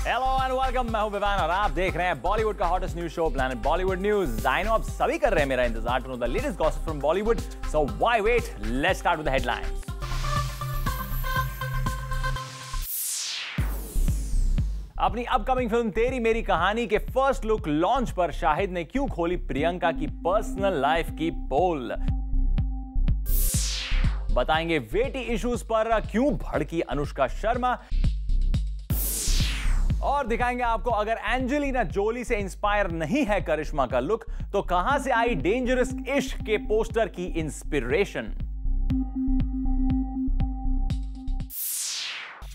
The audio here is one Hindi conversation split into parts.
हेलो एंड वेलकम, मैं हूं विवान और आप देख रहे हैं बॉलीवुड का hottest news show Planet Bollywood News. I know आप सभी कर रहे हैं मेरा इंतजार to know the latest gossip from Bollywood, so why wait, let's start with the headlines. अपनी अपकमिंग फिल्म तेरी मेरी कहानी के फर्स्ट लुक लॉन्च पर शाहिद ने क्यों खोली प्रियंका की पर्सनल लाइफ की पोल। बताएंगे वेटी इश्यूज पर क्यों भड़की अनुष्का शर्मा, और दिखाएंगे आपको अगर एंजेलिना जोली से इंस्पायर नहीं है करिश्मा का लुक तो कहां से आई डेंजरस इश्क के पोस्टर की इंस्पिरेशन।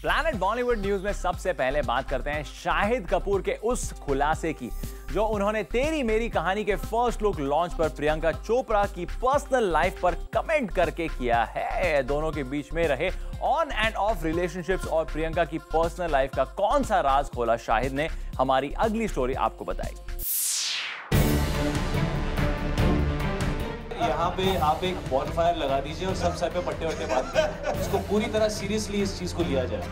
प्लैनेट बॉलीवुड न्यूज में सबसे पहले बात करते हैं शाहिद कपूर के उस खुलासे की जो उन्होंने तेरी मेरी कहानी के फर्स्ट लुक लॉन्च पर प्रियंका चोपड़ा की पर्सनल लाइफ पर कमेंट करके किया है। दोनों के बीच में रहे ऑन एंड ऑफ रिलेशनशिप्स और प्रियंका की पर्सनल लाइफ का कौन सा राज खोला शाहिद ने, हमारी अगली स्टोरी आपको बताएगी। यहाँ पे आप एक बॉनफायर लगा दीजिए और सब सर पे पट्टे वट्टे बांध इसको पूरी तरह सीरियसली इस चीज को लिया जाए।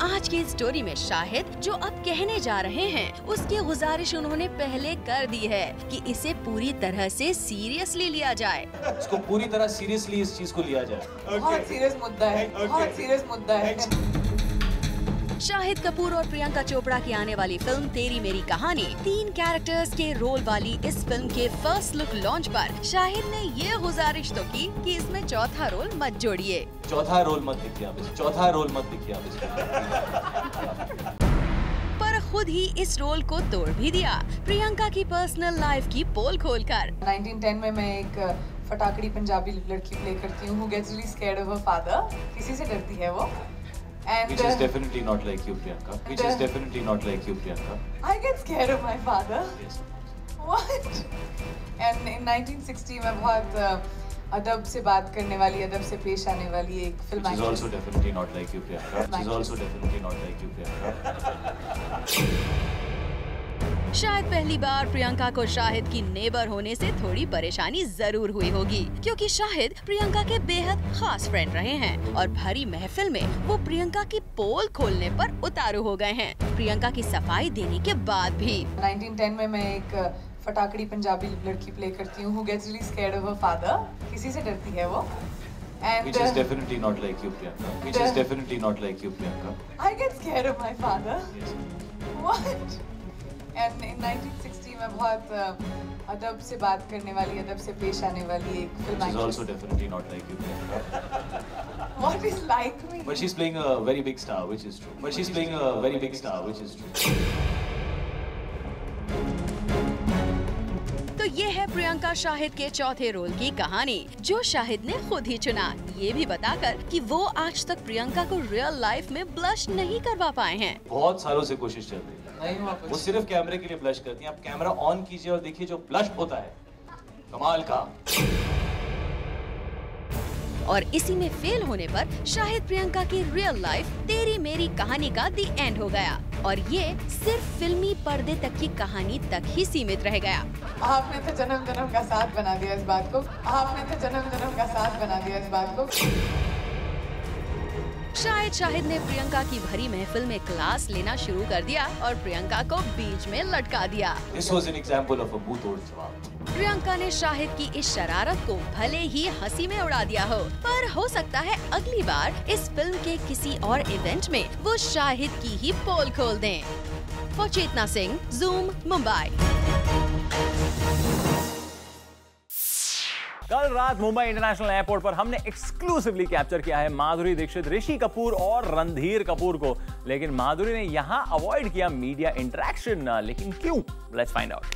आज की स्टोरी में शाहिद जो अब कहने जा रहे हैं उसकी गुजारिश उन्होंने पहले कर दी है कि इसे पूरी तरह से सीरियसली लिया जाए। इसको पूरी तरह सीरियसली इस चीज को लिया जाए। बहुत सीरियस मुद्दा है, बहुत सीरियस मुद्दा है। शाहिद कपूर और प्रियंका चोपड़ा की आने वाली फिल्म तेरी मेरी कहानी 3 कैरेक्टर्स के रोल वाली इस फिल्म के फर्स्ट लुक लॉन्च पर शाहिद ने ये गुजारिश तो की कि इसमें चौथा रोल मत जोड़िए। चौथा रोल मत दिखिए आप, चौथा रोल मत दिखिए आप। पर खुद ही इस रोल को तोड़ भी दिया प्रियंका की पर्सनल लाइफ की पोल खोलकर। 1910 में मैं एक फटाकड़ी पंजाबी लड़की प्ले करती हूँ who gets really scared of her father। किसी से डरती है वो। And which is definitely not like you, Priyanka. Which is definitely not like you, Priyanka. I get scared of my father. Yes. What? And in 1960 में बहुत अदब से बात करने वाली, अदब से पेश आने वाली एक film Which is also definitely not like you, Priyanka. Which is also definitely not like you, Priyanka. शायद पहली बार प्रियंका को शाहिद की नेबर होने से थोड़ी परेशानी जरूर हुई होगी क्योंकि शाहिद प्रियंका के बेहद खास फ्रेंड रहे हैं और भरी महफिल में वो प्रियंका की पोल खोलने पर उतारू हो गए हैं प्रियंका की सफाई देने के बाद भी। 1910 में मैं एक फटाकड़ी पंजाबी लड़की प्ले करती हूँ who gets really scared of her father। किसी से डरती है वो। And which is definitely not like you, Priyanka. Which is definitely not like you, Priyanka. I get scared of my father. Yes. What? And in 1960 में बहुत अदब से बात करने वाली, अदब से पेश आने वाली एक film. Which is also definitely not like you, Priyanka. What is like me? But she's playing a very big star, which is true. But she's playing a very big star, which is true. तो ये है प्रियंका शाहिद के चौथे रोल की कहानी जो शाहिद ने खुद ही चुना, ये भी बताकर कि वो आज तक प्रियंका को रियल लाइफ में ब्लश नहीं करवा पाए हैं। बहुत सालों से कोशिश चल रही है। वो सिर्फ कैमरे के लिए ब्लश करती हैं। आप कैमरा ऑन कीजिए और देखिए जो ब्लश होता है कमाल का। और इसी में फेल होने पर शाहिद प्रियंका की रियल लाइफ तेरी मेरी कहानी का दी एंड हो गया और ये सिर्फ फिल्मी पर्दे तक की कहानी तक ही सीमित रह गया। आपने तो जन्म जन्म का साथ बना दिया इस बात को। आपने तो जन्म जन्म का साथ बना दिया इस बात को। शाहिद ने प्रियंका की भरी महफिल में क्लास लेना शुरू कर दिया और प्रियंका को बीच में लटका दिया। This was an example of a मुंहतोड़ जवाब। प्रियंका ने शाहिद की इस शरारत को भले ही हंसी में उड़ा दिया हो, पर हो सकता है अगली बार इस फिल्म के किसी और इवेंट में वो शाहिद की ही पोल खोल दें। For Chetna Singh, Zoom, Mumbai. कल रात मुंबई इंटरनेशनल एयरपोर्ट पर हमने एक्सक्लूसिवली कैप्चर किया है माधुरी दीक्षित, ऋषि कपूर और रणधीर कपूर को, लेकिन माधुरी ने यहां अवॉइड किया मीडिया इंटरेक्शन। लेकिन क्यों? Let's find out.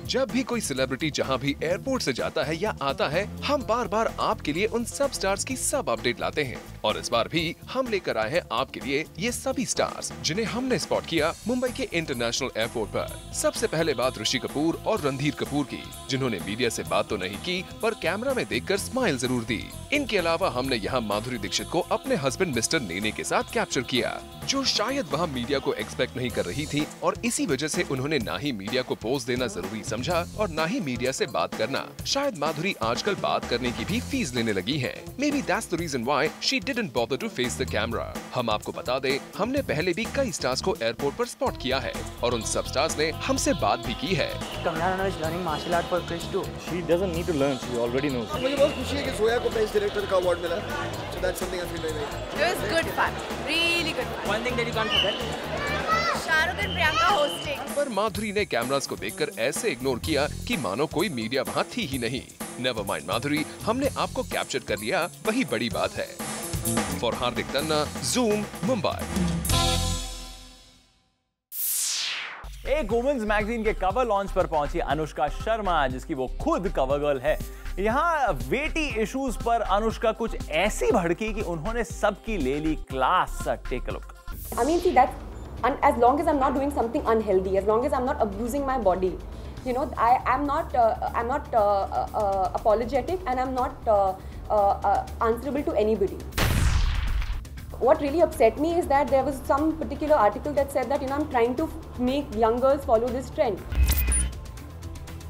जब भी कोई सेलिब्रिटी जहां भी एयरपोर्ट से जाता है या आता है, हम बार बार आपके लिए उन सब स्टार्स की सब अपडेट लाते हैं और इस बार भी हम लेकर आए हैं आपके लिए ये सभी स्टार्स जिन्हें हमने स्पॉट किया मुंबई के इंटरनेशनल एयरपोर्ट पर। सबसे पहले बात ऋषि कपूर और रणधीर कपूर की, जिन्होंने मीडिया से बात तो नहीं की पर कैमरा में देखकर स्माइल जरूर दी। इनके अलावा हमने यहाँ माधुरी दीक्षित को अपने हस्बैंड मिस्टर नेने के साथ कैप्चर किया, जो शायद वहाँ मीडिया को एक्सपेक्ट नहीं कर रही थी और इसी वजह से उन्होंने ना ही मीडिया को पोज देना जरूरी समझा और ना ही मीडिया से बात करना। शायद माधुरी आजकल बात करने की भी फीस लेने लगी है। Maybe that's the reason why she didn't bother to face the camera। हम आपको बता दें, हमने पहले भी कई स्टार्स को एयरपोर्ट पर स्पॉट किया है और उन सब स्टार्स ने हमसे बात भी की है। Kangana Ranaut is learning martial art for Krish too. She doesn't need to learn, she already knows। मुझे बहुत खुशी है कि सोया को बेस्ट डायरेक्टर का अवार्ड मिला। So that's something I feel very great। It was good fun, really good fun। One thing that you can't forget, Shahrukh और प्रियंका होस्टिंग। पर माधुरी ने कैमरास को देखकर ऐसे इग्नोर किया कि मानो कोई मीडिया वहाँ थी ही नहीं। नेवर माइंड माधुरी, हमने आपको कैप्चर कर लिया, वही बड़ी बात है। For Hardik Tanna, zoom, Mumbai. एक वुमेन्स मैगजीन के कवर लॉन्च पर पहुंची अनुष्का शर्मा, जिसकी वो खुद कवर गर्ल है। यहाँ वेटी इश्यूज पर अनुष्का कुछ ऐसी भड़की कि उन्होंने सबकी ले ली class. Take a look. I mean, see, that's, and as long as I'm not doing something unhealthy, as long as I'm not abusing my body, you know, I'm not apologetic, and I'm not answerable to anybody. What really upset me is that there was some particular article that said that, you know, I'm trying to make young girls follow this trend.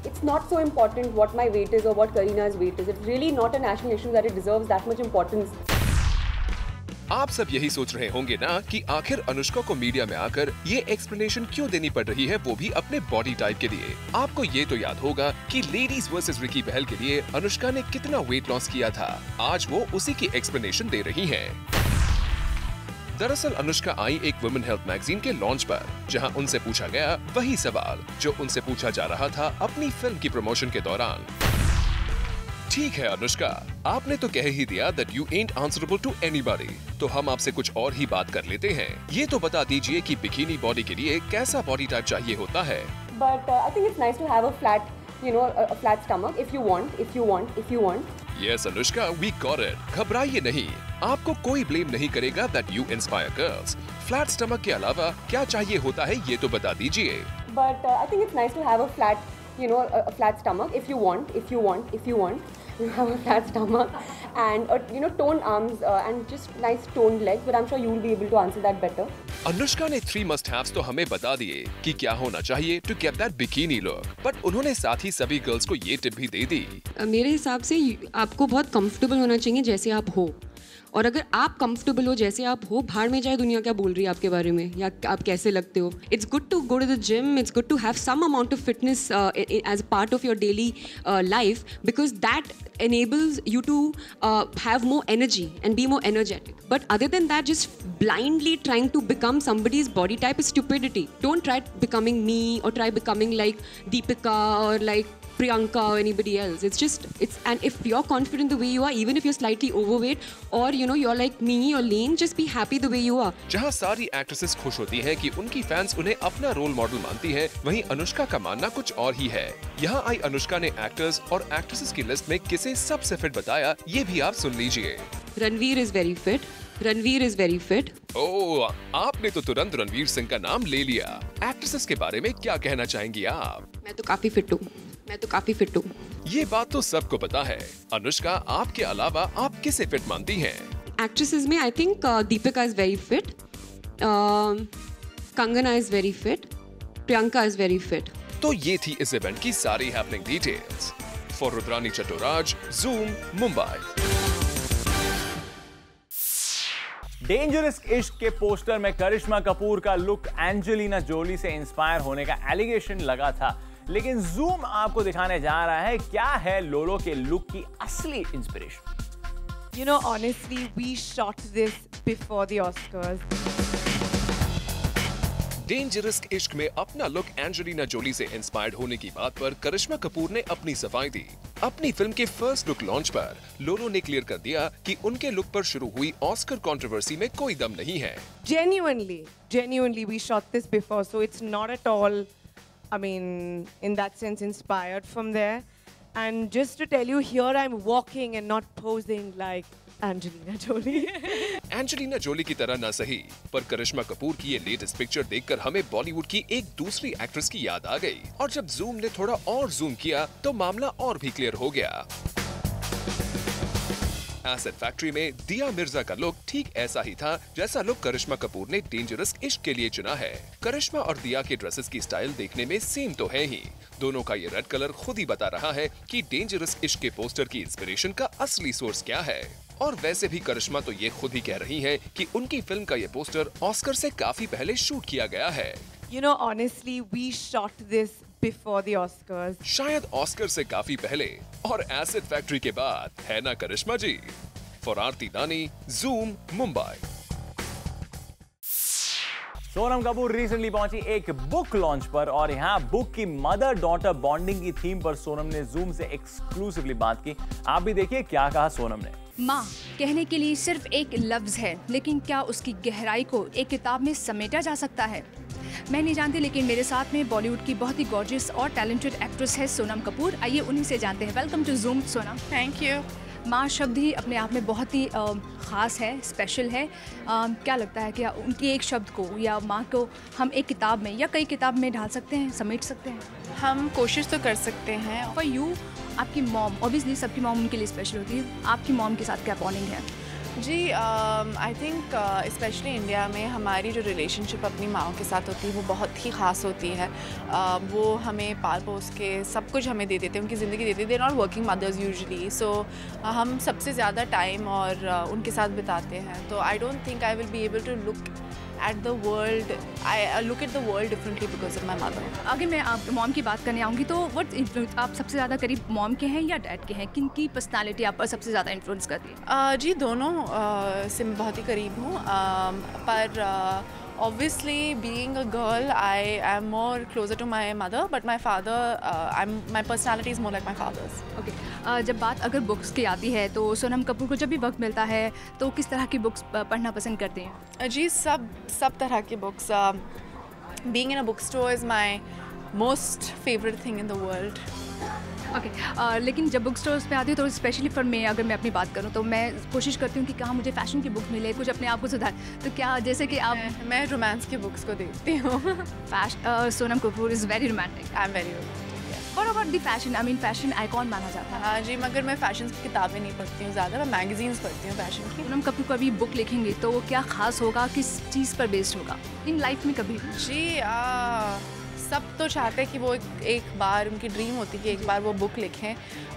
It's not so important what my weight is or what Kareena's weight is. It's really not a national issue that it deserves that much importance. आप सब यही सोच रहे होंगे ना कि आखिर अनुष्का को मीडिया में आकर ये एक्सप्लेनेशन क्यों देनी पड़ रही है, वो भी अपने बॉडी टाइप के लिए। आपको ये तो याद होगा कि लेडीज वर्सेस रिकी बहल के लिए अनुष्का ने कितना वेट लॉस किया था। आज वो उसी की एक्सप्लेनेशन दे रही हैं। दरअसल अनुष्का आई एक वुमेन हेल्थ मैगजीन के लॉन्च पर, जहां उनसे पूछा गया वही सवाल जो उनसे पूछा जा रहा था अपनी फिल्म की प्रमोशन के दौरान। ठीक है अनुष्का, आपने तो कह ही दिया that you ain't answerable to anybody, तो हम आपसे कुछ और ही बात कर लेते हैं। ये तो बता दीजिए कि बिकिनी बॉडी के लिए कैसा बॉडी टाइप चाहिए होता है। But I think it's nice to have a flat, you know, a flat stomach if you want. Yes Anushka, we got it। घबराइए नहीं, आपको कोई ब्लेम नहीं करेगा that you inspire girls। Flat stomach के अलावा क्या चाहिए होता है ये तो बता दीजिए। But I think it's nice to have a flat, you know, a flat stomach if you want. You have a flat stomach and you know, toned arms and just nice toned legs, but I'm sure you'll be able to answer that better. Anushka ने 3 must haves तो हमें बता दिए कि क्या होना चाहिए to get that bikini look, but उन्होंने साथ ही सभी गर्ल्स को ये टिप भी दे दी। मेरे हिसाब से आपको बहुत कंफर्टेबल होना चाहिए जैसे आप हो, और अगर आप कंफर्टेबल हो जैसे आप हो, भाड़ में जाए दुनिया क्या बोल रही है आपके बारे में या आप कैसे लगते हो। It's good to go to the gym, it's good to have some amount of fitness as part of your daily life, because that enables you to have more energy and be more energetic. But other than that, just blindly trying to become somebody's body type is stupidity. Don't try becoming me or try becoming like Deepika or like Priyanka or anybody else. And if you're confident the way you are, even if you're slightly overweight or you know you're like me or lean, just be happy the way you are. जहाँ सारी एक्ट्रेसेस खुश होती हैं कि उनकी फैंस उन्हें अपना रोल मॉडल मानती हैं, वहीं अनुष्का का मानना कुछ और ही है। यहाँ आई अनुष्का ने एक्टर्स और एक्ट्रेसेस की लिस्ट में किसे सबसे फिट बताया, ये भी आप सुन लीजिए। Ranveer is very fit. Oh, आपने तो तुरंत रणवीर सिंह का नाम ले लिया। एक्ट्रेसेस के बारे में क्या कहना चाहेंगी आप? मैं तो काफी फिट हूँ। ये बात तो सबको पता है। अनुष्का, आपके अलावा आप किसे फिट मानती हैं? एक्ट्रेसेस में I think Deepika is very fit, Kangana is very fit, Priyanka is very fit. तो ये थी इस इवेंट की सारी happening details. For Rudrani Chattoraj, zoom, Mumbai. Dangerous इश्क के पोस्टर में करिश्मा कपूर का लुक एंजेलिना जोली से इंस्पायर होने का एलिगेशन लगा था, लेकिन ज़ूम आपको दिखाने जा रहा है क्या है लोलो के लुक की असली inspiration. You know, honestly, we shot this before the Oscars. Dangerous इश्क में अपना लुक एंजेलिना जोली से इंस्पायर्ड होने की बात पर करिश्मा कपूर ने अपनी सफाई दी। अपनी फिल्म के फर्स्ट लुक लॉन्च पर लोलो ने क्लियर कर दिया कि उनके लुक पर शुरू हुई ऑस्कर कंट्रोवर्सी में कोई दम नहीं है। Genuinely, we shot this before, so it's not at all, I mean, in that sense, inspired from there. And just to tell you, here I'm walking and not posing like Angelina Jolie. Angelina Jolie की तरह ना सही, पर करिश्मा कपूर की ये लेटेस्ट पिक्चर देखकर हमें बॉलीवुड की एक दूसरी एक्ट्रेस की याद आ गई, और जब जूम ने थोड़ा और जूम किया तो मामला और भी क्लियर हो गया। एसिड फैक्ट्री में दिया मिर्जा का लुक ठीक ऐसा ही था जैसा लुक करिश्मा कपूर ने डेंजरस इश्क के लिए चुना है। करिश्मा और दिया के ड्रेसेस की स्टाइल देखने में सेम तो है ही, दोनों का ये रेड कलर खुद ही बता रहा है कि डेंजरस इश्क के पोस्टर की इंस्पिरेशन का असली सोर्स क्या है। और वैसे भी करिश्मा तो ये खुद ही कह रही है कि उनकी फिल्म का ये पोस्टर ऑस्कर से काफी पहले शूट किया गया है। You know, honestly, we shot this before the Oscars. शायद ऑस्कर से काफी पहले और एसिड फैक्ट्री के बाद, है ना करिश्मा जी? फॉर आरती दानी, Zoom, मुंबई। सोनम कपूर रिसेंटली पहुंची एक बुक लॉन्च पर और यहाँ बुक की मदर डॉटर बॉन्डिंग की थीम पर सोनम ने Zoom से एक्सक्लूसिवली बात की। आप भी देखिए क्या कहा सोनम ने। माँ कहने के लिए सिर्फ एक लफ्ज है, लेकिन क्या उसकी गहराई को एक किताब में समेटा जा सकता है? मैं नहीं जानती, लेकिन मेरे साथ में बॉलीवुड की बहुत ही गॉर्जियस और टैलेंटेड एक्ट्रेस है सोनम कपूर। आइए उन्हीं से जानते हैं। Welcome to Zoom Sonam. Thank you. माँ शब्द ही अपने आप में बहुत ही ख़ास है, स्पेशल है। क्या लगता है कि उनकी एक शब्द को या माँ को हम एक किताब में या कई किताब में ढाल सकते हैं, समेट सकते हैं? हम कोशिश तो कर सकते हैं। फॉर यू, आपकी मॉम, ऑब्वियसली सबकी मॉम उनके लिए स्पेशल होती है, आपकी मॉम के साथ क्या बॉन्डिंग है? जी, आई थिंक स्पेशली इंडिया में हमारी जो रिलेशनशिप अपनी माँओं के साथ होती है वो बहुत ही ख़ास होती है। वो हमें पाल पोस के सब कुछ हमें दे देते हैं, उनकी ज़िंदगी देते हैं। They not working mothers usually, so हम सबसे ज़्यादा टाइम और उनके साथ बिताते हैं। तो I don't think I will be able to look at the world, I look at the world differently because of my mother. आगे मैं आप मॉम की बात करने आऊँगी, तो what influence, आप सबसे ज़्यादा करीब मॉम के हैं या डैड के हैं? किन की पर्सनालिटी आप पर सबसे ज़्यादा इन्फ्लुएंस करती है? जी, दोनों से मैं बहुत ही करीब हूँ, पर obviously being a girl I am more closer to my mother, but my father, my personality is more like my father's. Okay. जब बात अगर बुक्स की आती है तो सोनम कपूर को जब भी वक्त मिलता है तो किस तरह की बुक्स पढ़ना पसंद करते हैं? जी, सब तरह की books. Being in a bookstore is my most favorite thing in the world. Okay, लेकिन जब बुक स्टोर्स पे आती हूँ तो स्पेशली फॉर मैं, अगर मैं अपनी बात करूँ तो मैं कोशिश करती हूँ कि कहाँ मुझे फैशन की बुक मिले, कुछ अपने आप को सुधार। तो क्या जैसे कि आप? मैं रोमांस की बुक्स को देखती हूँ। Sonam Kapoor is very romantic. I am very What about the fashion? I mean, fashion icon माना जाता है। हाँ जी, मगर मैं फैशन की किताबें नहीं पढ़ती हूँ ज़्यादा, मैं मैगजीन्स पढ़ती हूँ फैशन की। सोनम कपूर कभी बुक लिखेंगे तो वो क्या खास होगा, किस चीज़ पर बेस्ड होगा इन लाइफ में कभी? जी, सब तो चाहते हैं कि वो एक बार, उनकी ड्रीम होती है कि एक बार वो बुक लिखें,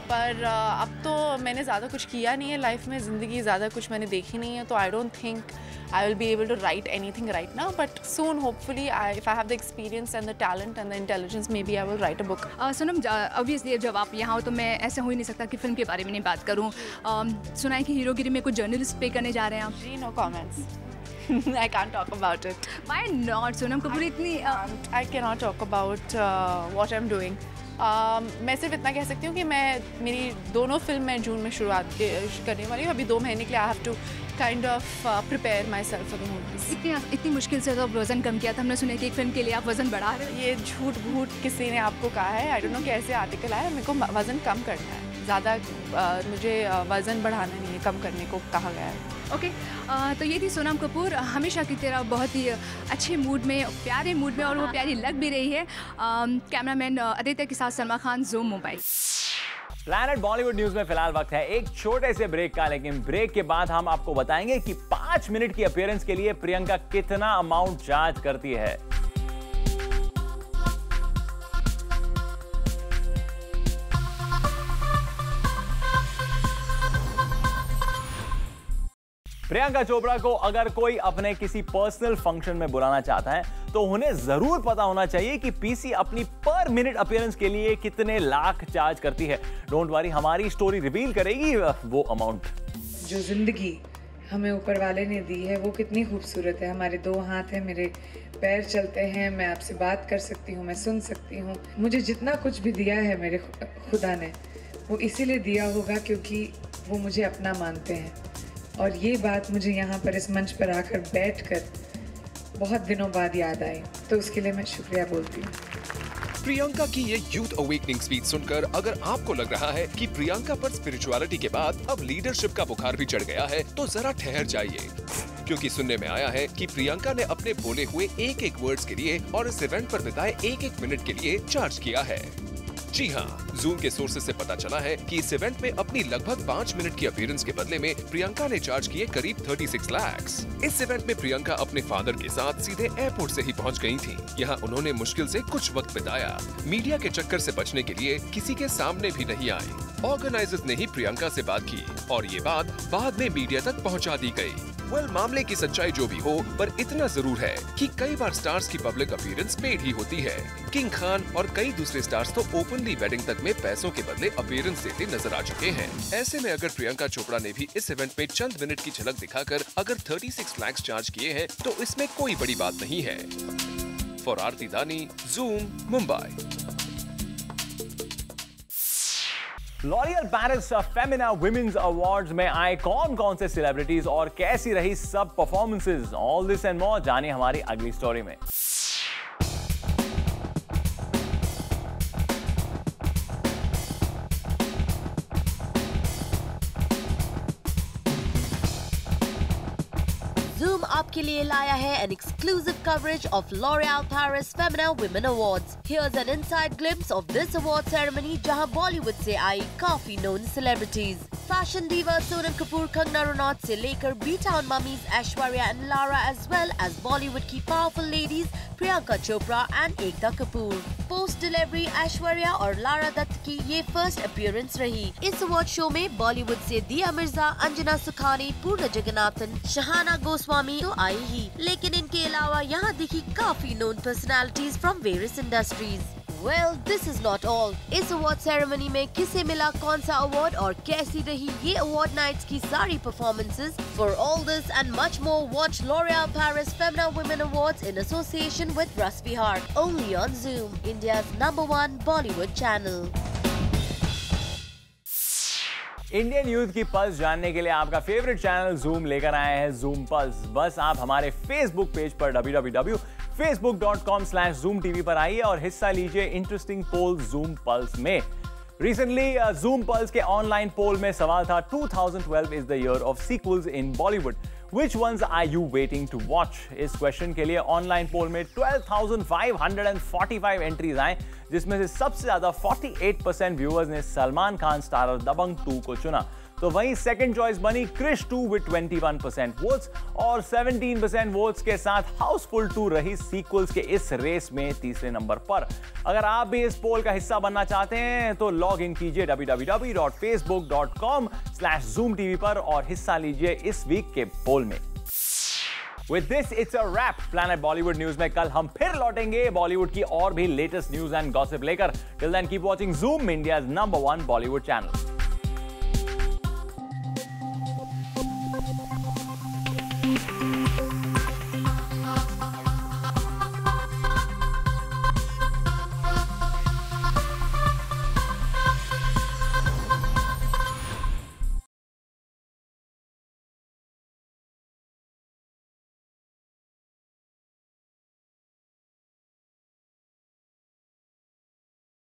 पर अब तो मैंने ज़्यादा कुछ किया नहीं है लाइफ में, ज़िंदगी ज़्यादा कुछ मैंने देखी नहीं है, तो I don't think I will be able to write anything right now, but soon hopefully if I have the experience and the talent and the intelligence, maybe I will write a book. Sonam, obviously जब आप यहाँ हो तो मैं ऐसे हो ही नहीं सकता कि फिल्म के बारे में नहीं बात करूँ। सुना है कि हीरोगिरी में कुछ जर्नलिस्ट पे करने जा रहे हैं आप? जी, no comments. I can't talk about it. Why not? Sonam Kapoor इतनी I cannot talk about what I'm doing. मैं सिर्फ इतना कह सकती हूँ कि मेरी दोनों फिल्म मैं जून में शुरुआत करने वाली हूँ। अभी 2 महीने के लिए I have to kind of prepare myself for the movies. इतनी मुश्किल से तो वज़न कम किया था, हमने सुना कि एक फिल्म के लिए आप वज़न बढ़ा रहे हैं। ये झूठ किसी ने आपको कहा है? आई डोंट नो कैसे आर्टिकल आया। मेरे को वज़न कम करना है, ज़्यादा मुझे वज़न बढ़ाना नहीं है, कम करने को कहा गया है। ओके, तो ये थी सोनम कपूर, हमेशा की तरह बहुत ही अच्छे मूड में, प्यारे मूड में, और वो प्यारी लग भी रही है। कैमरामैन आदित्य के साथ Salma Khan, Zoom Mumbai. Planet Bollywood news में फिलहाल वक्त है एक छोटे से ब्रेक का, लेकिन ब्रेक के बाद हम आपको बताएंगे कि 5 मिनट की अपीयरेंस के लिए प्रियंका कितना अमाउंट चार्ज करती है। प्रियंका चोपड़ा को अगर कोई अपने किसी पर्सनल फंक्शन में बुलाना चाहता है तो उन्हें जरूर पता होना चाहिए कि पीसी अपनी पर मिनट अपीयरेंस के लिए कितने लाख चार्ज करती है। डोंट वरी, हमारी स्टोरी रिवील करेगी वो अमाउंट। जो जिंदगी हमें ऊपर वाले ने दी है वो कितनी खूबसूरत है। हमारे 2 हाथ हैं, मेरे पैर चलते हैं, मैं आपसे बात कर सकती हूँ, मैं सुन सकती हूँ। मुझे जितना कुछ भी दिया है मेरे खुदा ने, वो इसीलिए दिया होगा क्योंकि वो मुझे अपना मानते हैं। और ये बात मुझे यहाँ पर इस मंच पर आकर बैठकर बहुत दिनों बाद याद आई, तो उसके लिए मैं शुक्रिया बोलती हूँ। प्रियंका की ये यूथ अवेकनिंग स्पीच सुनकर अगर आपको लग रहा है कि प्रियंका पर स्पिरिचुअलिटी के बाद अब लीडरशिप का बुखार भी चढ़ गया है, तो जरा ठहर जाइए, क्योंकि सुनने में आया है कि प्रियंका ने अपने बोले हुए एक वर्ड्स के लिए और इस इवेंट पर बिताए 1 मिनट के लिए चार्ज किया है। जी हाँ, जूम के सोर्सेज से पता चला है कि इस इवेंट में अपनी लगभग 5 मिनट की अपीयरेंस के बदले में प्रियंका ने चार्ज किए करीब 36 लाख। इस इवेंट में प्रियंका अपने फादर के साथ सीधे एयरपोर्ट से ही पहुंच गई थी। यहाँ उन्होंने मुश्किल से कुछ वक्त बिताया। मीडिया के चक्कर से बचने के लिए किसी के सामने भी नहीं आए। ऑर्गेनाइजर्स ने ही प्रियंका से बात की और ये बात बाद में मीडिया तक पहुंचा दी गई। मामले की सच्चाई जो भी हो, पर इतना जरूर है कि कई बार स्टार्स की पब्लिक अपीयरेंस पेड ही होती है। किंग खान और कई दूसरे स्टार्स तो ओपनली वेडिंग तक में पैसों के बदले अपीयरेंस देते नजर आ चुके हैं। ऐसे में अगर प्रियंका चोपड़ा ने भी इस इवेंट में चंद मिनट की झलक दिखाकर अगर 36 लाख चार्ज किए हैं, तो इसमें कोई बड़ी बात नहीं है। फॉर आरती दानी, zoom, Mumbai. L'Oreal Paris Femina women's awards में आए कौन से सेलिब्रिटीज और कैसी रही सब performances, all this and more जानिए हमारी अगली स्टोरी में। Zoom आपके लिए लाया है an exclusive coverage of L'Oréal Paris Femina Women Awards. Here's an inside glimpse of this award ceremony जहां बॉलीवुड से आई काफी known celebrities. Fashion diva Sonam Kapoor, Kangana Ranaut से लेकर B-Town mummies Aishwarya and Lara as well as Bollywood की powerful ladies Priyanka Chopra and Ekta Kapoor. Post delivery Aishwarya और लारा दत्त की ये फर्स्ट अपीयरेंस रही। इस अवार्ड शो में बॉलीवुड से दिया मिर्जा, अंजना सुखानी, पूर्णा जगन्नाथन, शहाना गोस्वामी तो आई ही, लेकिन इनके अलावा यहाँ दिखी काफी known personalities from various industries. Well, this is not all. इस अवार्ड सेरेमनी में किसे मिला कौन सा अवार्ड और कैसी रही ये अवार्ड नाइट्स की सारी performances? For all this and much more, watch L'Oréal Paris Femina Women Awards in association with Russ Vihar, only on Zoom, India's #1 Bollywood channel. Indian youth की पल्स जानने के लिए आपका फेवरेट चैनल जूम लेकर आए हैं जूम पल्स। बस आप हमारे फेसबुक पेज पर www.facebook.com/zoomtv पर आइए और हिस्सा लीजिए इंटरेस्टिंग पोल जूम पल्स में। रिसेंटली जूम पल्स के ऑनलाइन पोल में सवाल था 2012 is the year of sequels in Bollywood, Which ones are you waiting to watch? इस क्वेश्चन के लिए ऑनलाइन पोल में 12,545 एंट्रीज आए, जिसमें से सबसे ज्यादा 48% व्यूअर्स ने सलमान खान स्टारर दबंग 2 को चुना। तो वहीं सेकंड चॉइस बनी क्रिश 2 विद 21% वोट्स और 17% वोट्स के साथ हाउसफुल 2 रही सीक्वल्स के इस रेस में तीसरे नंबर पर। अगर आप भी इस पोल का हिस्सा बनना चाहते हैं तो लॉग इन कीजिए www.facebook.com/zoomtv पर और हिस्सा लीजिए इस वीक के पोल में। With this, it's a wrap. Planet Bollywood News में कल हम फिर लौटेंगे बॉलीवुड की और भी लेटेस्ट न्यूज एंड गॉसिप लेकर। Till then, keep watching Zoom, India's #1 Bollywood channel.